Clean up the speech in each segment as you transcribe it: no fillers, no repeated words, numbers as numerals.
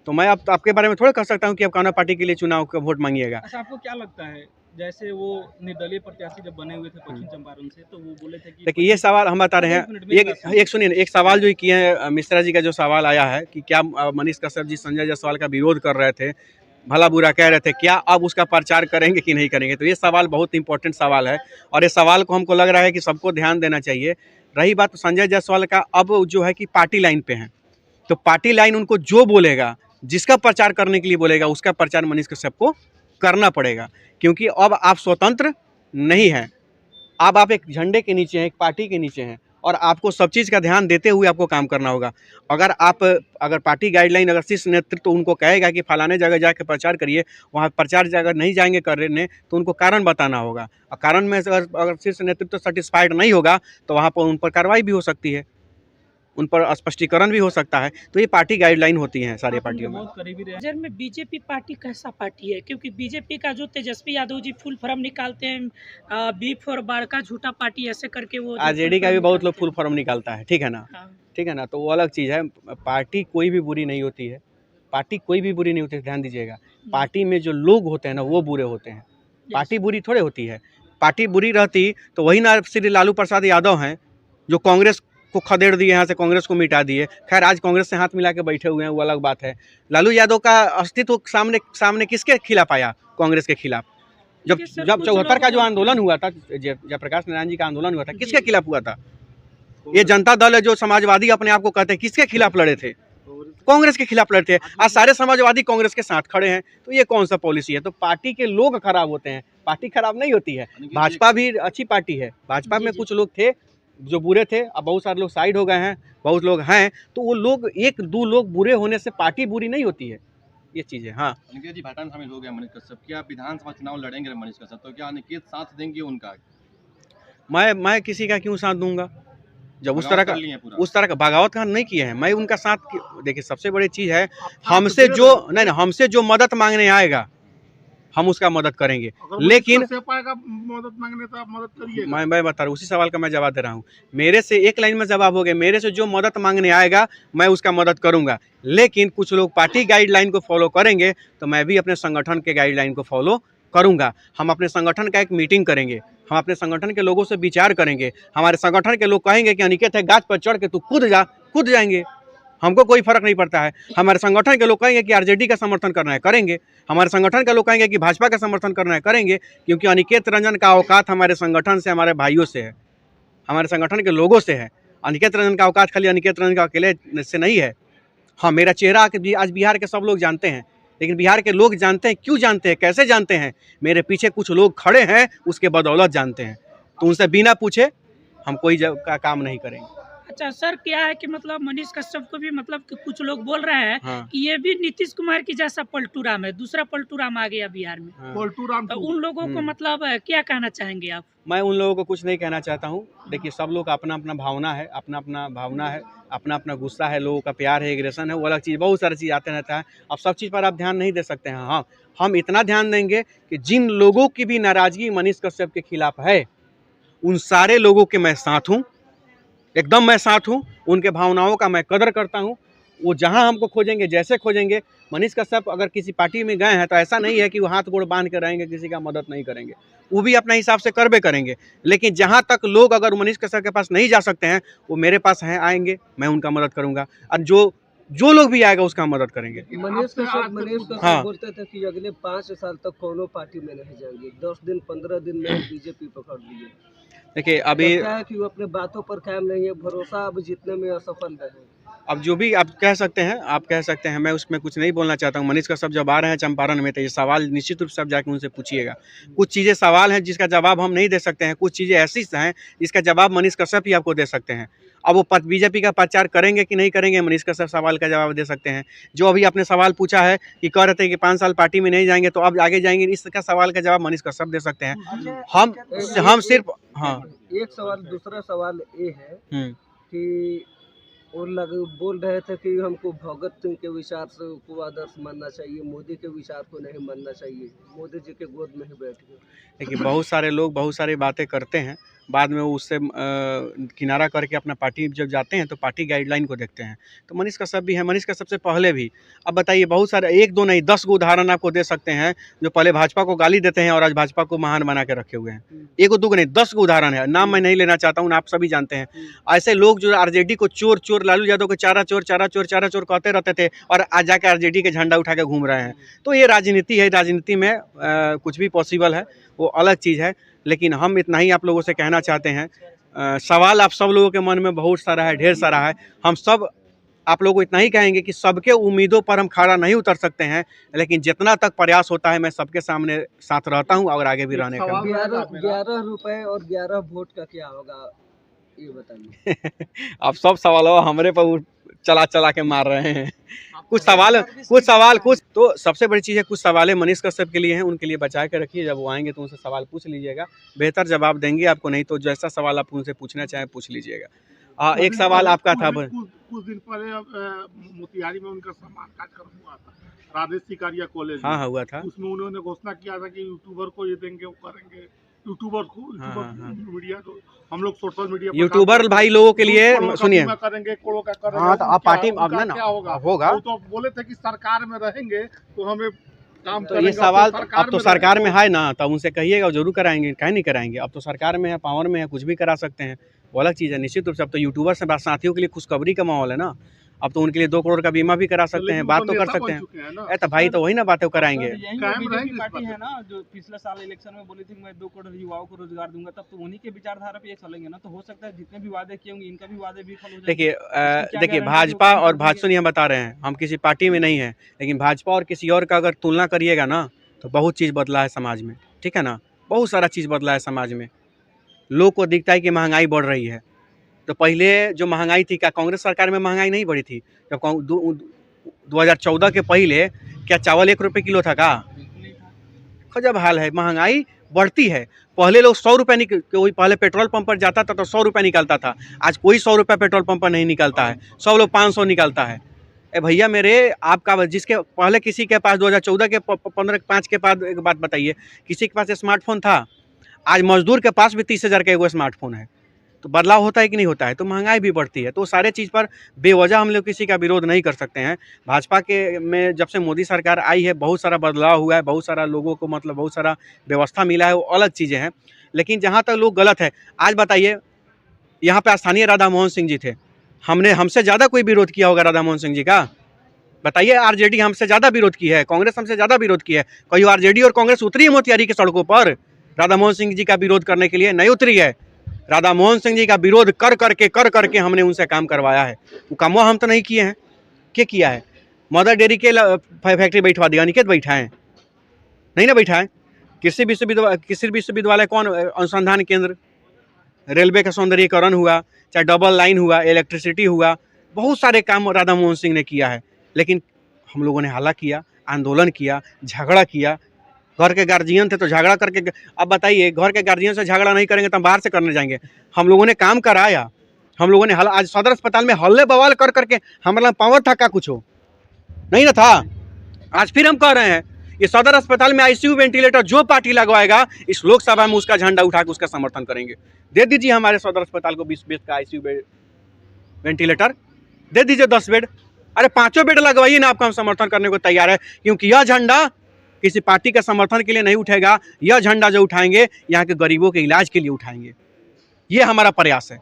तो मैं अब आपके बारे में थोड़ा कह सकता हूँ कि आप कौन पार्टी के लिए चुनाव का वोट मांगिएगा। अच्छा, आपको क्या लगता है, जैसे वो निर्दलीय प्रत्याशी जब बने हुए थे पश्चिम चंपारण से, तो वो बोले थे कि देखिए ये सवाल हम बता रहे हैं, एक मिनट मेरी बात सुनिए। एक सुनिए एक सवाल जो किए हैं मिश्रा जी का जो सवाल आया है कि क्या मनीष कश्यप जी संजय जायसवाल का विरोध कर रहे थे, भला बुरा कह रहे थे, क्या अब उसका प्रचार करेंगे कि नहीं करेंगे। तो ये सवाल बहुत इंपॉर्टेंट सवाल है और ये सवाल को हमको लग रहा है कि सबको ध्यान देना चाहिए। रही बात संजय जायसवाल का, अब जो है कि पार्टी लाइन पे है, तो पार्टी लाइन उनको जो बोलेगा, जिसका प्रचार करने के लिए बोलेगा, उसका प्रचार मनीष कश्यप को करना पड़ेगा, क्योंकि अब आप स्वतंत्र नहीं हैं। अब आप एक झंडे के नीचे हैं, एक पार्टी के नीचे हैं और आपको सब चीज़ का ध्यान देते हुए आपको काम करना होगा। अगर पार्टी गाइडलाइन, अगर शीर्ष नेतृत्व उनको कहेगा कि फलाने जगह जाकर प्रचार करिए, वहाँ प्रचार अगर नहीं जाएंगे करने, तो उनको कारण बताना होगा और कारण में अगर शीर्ष नेतृत्व सेटिस्फाइड नहीं होगा तो वहाँ पर उन पर कार्रवाई भी हो सकती है, उन पर स्पष्टीकरण भी हो सकता है। तो ये पार्टी गाइडलाइन होती हैं सारी पार्टियों में। नजर में बीजेपी पार्टी कैसा पार्टी है? क्योंकि बीजेपी का जो तेजस्वी यादव जी फुल फॉर्म निकालते हैं, बी फॉर बाड़का झूठा पार्टी ऐसे करके वो आरजेडी का भी बहुत लोग फुल फॉर्म निकालता है, ठीक है ना, ठीक है ना, तो वो अलग चीज़ है। पार्टी कोई भी बुरी नहीं होती है, पार्टी कोई भी बुरी नहीं होती है, ध्यान दीजिएगा। पार्टी में जो लोग होते हैं ना वो बुरे होते हैं, पार्टी बुरी थोड़े होती है। पार्टी बुरी रहती तो वही ना श्री लालू प्रसाद यादव हैं जो कांग्रेस को खदेड़ दिए, यहाँ से कांग्रेस को मिटा दिए। खैर आज कांग्रेस से हाथ मिला के बैठे हुए हैं, वो अलग बात है। लालू यादव का अस्तित्व सामने किसके खिलाफ आया? कांग्रेस के खिलाफ। जब 74 का जो आंदोलन हुआ था, जयप्रकाश नारायण जी का आंदोलन हुआ था, किसके खिलाफ हुआ था? ये जनता दल है जो समाजवादी अपने आप को कहते हैं, किसके खिलाफ लड़े थे? कांग्रेस के खिलाफ लड़ते हैं। आज सारे समाजवादी कांग्रेस के साथ खड़े हैं, तो ये कौन सा पॉलिसी है? तो पार्टी के लोग खराब होते हैं, पार्टी खराब नहीं होती है। भाजपा भी अच्छी पार्टी है, भाजपा में कुछ लोग थे जो बुरे थे, अब बहुत सारे लोग साइड हो गए हैं, बहुत लोग हैं, तो वो लोग, एक दो लोग बुरे होने से पार्टी बुरी नहीं होती है, ये चीज़ है। हाँ, अनिकेत जी भाटा में शामिल हो गया मनीष कश्यप, क्या विधानसभा चुनाव लड़ेंगे मनीष कश्यप, तो क्या अनिकेत साथ देंगे उनका? मैं किसी का क्यों साथ दूंगा? जब उस तरह का बगावत का नहीं किए हैं, मैं उनका साथ। देखिए सबसे बड़ी चीज़ है, हमसे जो मदद मांगने आएगा हम उसका मदद करेंगे, लेकिन मदद मांगने तो आप मदद करिए। मैं बता रहा हूँ, उसी सवाल का मैं जवाब दे रहा हूँ। मेरे से एक लाइन में जवाब हो गया, मेरे से जो मदद मांगने आएगा मैं उसका मदद करूंगा, लेकिन कुछ लोग पार्टी गाइडलाइन को फॉलो करेंगे तो मैं भी अपने संगठन के गाइडलाइन को फॉलो करूंगा। हम अपने संगठन का एक मीटिंग करेंगे, हम अपने संगठन के लोगों से विचार करेंगे। हमारे संगठन के लोग कहेंगे कि अनिकेत है गाछ पर चढ़ के तू कूद जा, कूद जाएंगे, हमको कोई फर्क नहीं पड़ता है। हमारे संगठन के लोग कहेंगे कि आरजेडी का समर्थन करना है, करेंगे। हमारे संगठन के लोग कहेंगे कि भाजपा का समर्थन करना है, करेंगे, क्योंकि अनिकेत रंजन का औकात हमारे संगठन से, हमारे भाइयों से है, हमारे संगठन के लोगों से है। अनिकेत रंजन का औकात खाली अनिकेत रंजन का अकेले से नहीं है। हाँ, मेरा चेहरा आज बिहार के सब लोग जानते हैं, लेकिन बिहार के लोग जानते हैं, क्यों जानते हैं, कैसे जानते हैं? मेरे पीछे कुछ लोग खड़े हैं, उसके बदौलत जानते हैं। तो उनसे बिना पूछे हम कोई काम नहीं करेंगे। अच्छा सर, क्या है कि मतलब मनीष कश्यप को भी मतलब कि कुछ लोग बोल रहे हैं हाँ। कि ये भी नीतीश कुमार की जैसा पलटू राम है, दूसरा पलटू राम आ गया बिहार में। हाँ। पलटू राम तो उन लोगों को मतलब क्या कहना चाहेंगे आप? मैं उन लोगों को कुछ नहीं कहना चाहता हूँ। देखिए सब लोग का अपना अपना भावना है, अपना अपना गुस्सा है, लोगों का प्यार है, एग्रेशन है, वो अलग चीज़, बहुत सारी चीज़ आते रहता है। अब सब चीज़ पर आप ध्यान नहीं दे सकते हैं। हाँ, हम इतना ध्यान देंगे कि जिन लोगों की भी नाराज़गी मनीष कश्यप के खिलाफ है, उन सारे लोगों के मैं साथ हूँ, एकदम मैं साथ हूँ। उनके भावनाओं का मैं कदर करता हूँ। वो जहाँ हमको खोजेंगे, जैसे खोजेंगे। मनीष कश्यप अगर किसी पार्टी में गए हैं तो ऐसा नहीं है कि वो हाथ गोड़ बांध के रहेंगे, किसी का मदद नहीं करेंगे, वो भी अपने हिसाब से करबे करेंगे। लेकिन जहाँ तक लोग अगर मनीष कश्यप के पास नहीं जा सकते हैं, वो मेरे पास हैं, आएंगे, मैं उनका मदद करूँगा, और जो लोग भी आएगा उसका मदद करेंगे। मनीष कश्यप हाँ। बोलते थे कि अगले 5 साल तक कोनो पार्टी में नहीं जाएंगे, 10 दिन 15 दिन में बीजेपी पकड़ लिए। देखिए अभी क्या है कि वो अपने बातों पर कायम नहीं है, भरोसा अब जीतने में असफल रहे। अब जो भी आप कह सकते हैं, मैं उसमें कुछ नहीं बोलना चाहता हूँ। मनीष कश्यप जब आ रहे हैं चंपारण में, तो ये सवाल निश्चित रूप से आप जाके उनसे पूछिएगा। कुछ चीज़ें सवाल हैं जिसका जवाब हम नहीं दे सकते हैं, कुछ चीज़ें ऐसी हैं जिसका जवाब मनीष कश्यप ही आपको दे सकते हैं। अब वो बीजेपी का प्रचार करेंगे कि नहीं करेंगे, मनीष कश्यप सवाल का जवाब दे सकते हैं। जो अभी आपने सवाल पूछा है कि कह रहे थे कि 5 साल पार्टी में नहीं जाएंगे तो अब आगे जाएंगे, इसका सवाल का जवाब मनीष कश्यप दे सकते हैं। हम सिर्फ हाँ, एक सवाल, दूसरा सवाल ये है कि वो बोल रहे थे कि हमको भगत सिंह के विचार से को आदर्श मानना चाहिए, मोदी के विचार को नहीं मानना चाहिए, मोदी जी के गोद में ही बैठ गए। देखिए बहुत सारे लोग बहुत सारी बातें करते हैं, बाद में वो उससे किनारा करके अपना पार्टी जब जाते हैं तो पार्टी गाइडलाइन को देखते हैं। तो मनीष कश्यप भी है, मनीष कश्यप से पहले भी। अब बताइए, बहुत सारे, एक दो नहीं 10 गो उदाहरण आपको दे सकते हैं जो पहले भाजपा को गाली देते हैं और आज भाजपा को महान बना के रखे हुए हैं। एक दो नहीं 10 गो उदाहरण है, नाम मैं नहीं लेना चाहता हूँ, आप सभी जानते हैं। ऐसे लोग जो आरजेडी को चोर चोर, लालू यादव को चारा चोर चारा चोर चारा चोर कहते रहते थे और आज जाके आरजेडी के झंडा उठा के घूम रहे हैं। तो ये राजनीति है, राजनीति में कुछ भी पॉसिबल है, वो अलग चीज़ है। लेकिन हम इतना ही आप लोगों से कहना चाहते हैं, सवाल आप सब लोगों के मन में बहुत सारा है, ढेर सारा है। हम सब आप लोगों को इतना ही कहेंगे कि सबके उम्मीदों पर हम खड़ा नहीं उतर सकते हैं, लेकिन जितना तक प्रयास होता है मैं सबके सामने साथ रहता हूं और आगे भी रहने का। 11 रुपए और 11 वोट का क्या होगा ये बताइए। आप सब सवालों हमरे पर चला के मार रहे हैं। कुछ सवाल तो सबसे बड़ी चीज़ है, कुछ सवाल मनीष कश्यप के लिए हैं, उनके लिए बचा के रखिए। जब वो आएंगे तो उनसे सवाल पूछ लीजिएगा, बेहतर जवाब देंगे आपको, नहीं तो जैसा सवाल आप उनसे पूछना चाहें पूछ लीजिएगा। एक सवाल आपका था, कुछ दिन पहले मोतिहारी में उनका सम्मान कार्यक्रम हुआ था, राधे सिकारिया कॉलेज। हाँ हुआ था। उसमें उन्होंने घोषणा किया था कि यूट्यूबर को ये देंगे, वो करेंगे। यूट्यूबर मीडिया को हम लोग सोशल मीडिया यूट्यूबर भाई लोगों के लिए सुनिए करेंगे, करोड़ों का करेंगे। हाँ, तो आप पार्टी क्या होगा वो तो बोले थे कि सरकार में रहेंगे तो हमें काम तो ये सवाल अब तो सरकार में है ना, तब उनसे कहिएगा, जरूर कराएंगे, काहे नहीं कराएंगे। अब तो सरकार में है, पावर में है, कुछ भी करा सकते हैं, वो अलग चीज़ है। निश्चित रूप से अब तो यूट्यूबर से साथियों के लिए खुशखबरी का माहौल है ना। अब तो उनके लिए 2 करोड़ का बीमा भी करा सकते हैं, बात तो कर सकते हैं। तो भाई तो वही ना बातें कराएंगे। बीजेपी पार्टी है ना जो पिछले साल इलेक्शन में बोली थी मैं 2 करोड़ युवाओं को रोजगार दूंगा, तब तो उन्हीं के विचारधारा पे ये चलेंगे ना। तो हो सकता है जितने भी वादे किए होंगे इनका भी वादे विफल हो जाएंगे। देखिए भाजपा और भाजपा हम बता रहे हैं, हम किसी पार्टी में नहीं है, लेकिन भाजपा और किसी और का अगर तुलना करिएगा ना तो बहुत चीज़ बदला है समाज में, ठीक है ना। बहुत सारा चीज़ बदला है समाज में। लोग को दिखता है कि महंगाई बढ़ रही है, तो पहले जो महंगाई थी, क्या कांग्रेस सरकार में महंगाई नहीं बढ़ी थी? जब 2014 के पहले क्या चावल 1 रुपये किलो था का? गजब हाल है, महंगाई बढ़ती है। पहले लोग 100 रुपये कोई पहले पेट्रोल पंप पर जाता था तो 100 रुपये निकलता था, आज कोई 100 रुपये पेट्रोल पंप पर नहीं निकलता है, सब लोग 500 निकलता है। भैया मेरे, आपका जिसके पहले किसी के पास 2014 के 15-5 के बाद एक बात बताइए, किसी के पास स्मार्टफोन था? आज मजदूर के पास भी 30,000 का एगो स्मार्टफोन है। तो बदलाव होता है कि नहीं होता है? तो महंगाई भी बढ़ती है। तो सारे चीज़ पर बेवजह हम लोग किसी का विरोध नहीं कर सकते हैं। भाजपा के में जब से मोदी सरकार आई है बहुत सारा बदलाव हुआ है, बहुत सारा लोगों को मतलब बहुत सारा व्यवस्था मिला है, वो अलग चीज़ें हैं। लेकिन जहाँ तक लोग गलत है, आज बताइए यहाँ पे स्थानीय राधा मोहन सिंह जी थे, हमसे ज़्यादा कोई विरोध किया होगा राधा मोहन सिंह जी का? बताइए। आरजेडी हमसे ज़्यादा विरोध की है, कांग्रेस हमसे ज़्यादा विरोध की है। कहीं आरजेडी और कांग्रेस उतरी है मोतिहारी की सड़कों पर राधा मोहन सिंह जी का विरोध करने के लिए? नहीं उतरी है। राधा मोहन सिंह जी का विरोध कर करके हमने उनसे काम करवाया है। वो काम हम तो नहीं किए हैं, क्या किया है? मदर डेयरी के फैक्ट्री बैठवा दिया, अनिकेत बैठा है? नहीं ना बैठा है। कृषि विश्वविद्यालय कौन? अनुसंधान केंद्र, रेलवे का सौंदर्यीकरण हुआ, चाहे डबल लाइन हुआ, इलेक्ट्रिसिटी हुआ, बहुत सारे काम राधा मोहन सिंह ने किया है। लेकिन हम लोगों ने हल्ला किया, आंदोलन किया, झगड़ा किया। घर के गार्जियन थे तो झगड़ा करके, अब बताइए घर के गार्जियन से झगड़ा नहीं करेंगे तो हम बाहर से करने जाएंगे? हम लोगों ने काम कराया, हम लोगों ने आज सदर अस्पताल में हल्ले बवाल कर करके हमारा पावर था का? कुछ हो नहीं ना था। आज फिर हम कह रहे हैं ये सदर अस्पताल में आईसीयू वेंटिलेटर जो पार्टी लगवाएगा इस लोकसभा में उसका झंडा उठा के उसका समर्थन करेंगे। दे दीजिए हमारे सदर अस्पताल को 20 बेड का आईसीयू वेंटिलेटर दे दीजिए, 10 बेड, अरे 5 बेड लगवाइए ना, आपका हम समर्थन करने को तैयार है। क्योंकि यह झंडा किसी पार्टी के समर्थन के लिए नहीं उठेगा, यह झंडा जो उठाएंगे यहाँ के गरीबों के इलाज के लिए उठाएंगे। ये हमारा प्रयास है।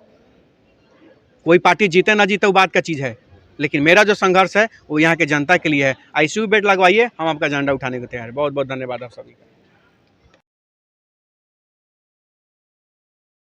कोई पार्टी जीते ना जीते वो बात का चीज़ है, लेकिन मेरा जो संघर्ष है वो यहाँ के जनता के लिए है। आईसीयू बेड लगवाइए, हम आपका झंडा उठाने को तैयार है। बहुत बहुत धन्यवाद आप सभी का।